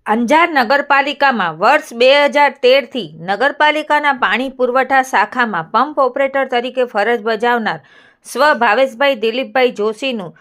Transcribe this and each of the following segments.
અંજાર નગરપાલિકામાં વર્ષ 2013થી નગરપાલિકાના પાણી પુરવઠા શાખામાં પંપ ઓપરેટર તરીકે ફરજ બજાવનાર સ્વ ભાવેશભાઈ દિલીપભાઈ જોશીનું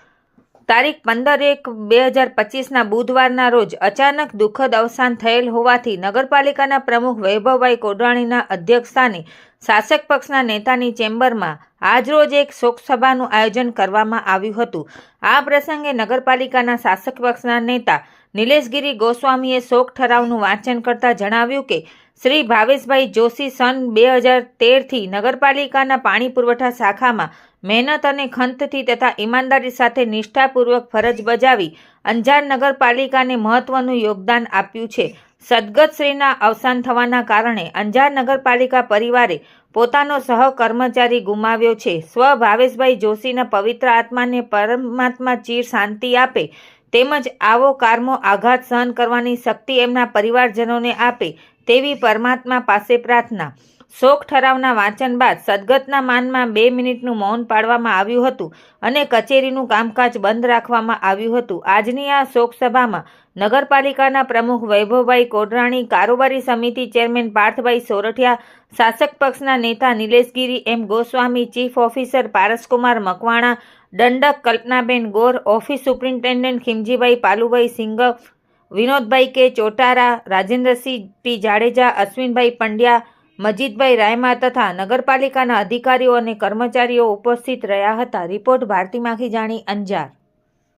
તારીખ 15/1/2025ના બુધવારના રોજ અચાનક દુઃખદ અવસાન થયેલ હોવાથી નગરપાલિકાના પ્રમુખ વૈભવભાઈ કોડરાણીના અધ્યક્ષસ્થાને શાસક પક્ષના નેતાની ચેમ્બરમાં આજરોજ એક શોકસભાનું આયોજન કરવામાં આવ્યું હતું। આ પ્રસંગે નગરપાલિકાના શાસક પક્ષના નેતા નિલેશગીરી ગોસ્વામીએ શોક ઠરાવનું વાંચન કરતા જણાવ્યું કે શ્રી ભાવેશભાઈ જોશી સન 2013થી નગરપાલિકાના પાણી પુરવઠા શાખામાં મહેનત અને ખંતથી તથા ઈમાનદારી સાથે નિષ્ઠાપૂર્વક ફરજ બજાવી અંજાર નગરપાલિકાને મહત્વનું યોગદાન આપ્યું છે। સદગતશ્રીના અવસાન થવાના કારણે અંજાર નગરપાલિકા પરિવારે પોતાનો સહકર્મચારી ગુમાવ્યો છે। સ્વ ભાવેશભાઈ જોશીના પવિત્ર આત્માને પરમાત્મા ચીર શાંતિ આપે તેમજ આવો કારમો આઘાત સહન કરવાની શક્તિ એમના પરિવારજનોને આપે તેવી પરમાત્મા પાસે પ્રાર્થના। શોક ઠરાવના વાંચન બાદ સદગતના માનમાં 2 મિનિટનું મૌન પાળવામાં આવ્યું હતું અને કચેરીનું કામકાજ બંધ રાખવામાં આવ્યું હતું। આજની આ શોકસભામાં નગરપાલિકાના પ્રમુખ વૈભવભાઈ કોડરાણી, કારોબારી સમિતિ ચેરમેન પાર્થભાઈ સોરઠિયા, શાસક પક્ષના નેતા નિલેશગીરી એમ ગોસ્વામી, ચીફ ઓફિસર પારસકુમાર મકવાણા, દંડક કલ્પનાબેન ગોર, ઓફિસ સુપ્રિન્ટેન્ડન્ટ ખીમજીભાઈ પાલુભાઈ સિંઘવ, વિનોદભાઈ કે ચોટારા, રાજેન્દ્રસિંહ ટી જાડેજા, અશ્વિનભાઈ પંડ્યા, મજીદભાઈ રાયમા તથા નગરપાલિકાના અધિકારીઓ અને કર્મચારીઓ ઉપસ્થિત રહ્યા હતા। રિપોર્ટ ભારતી માખીજાણી, અંજાર।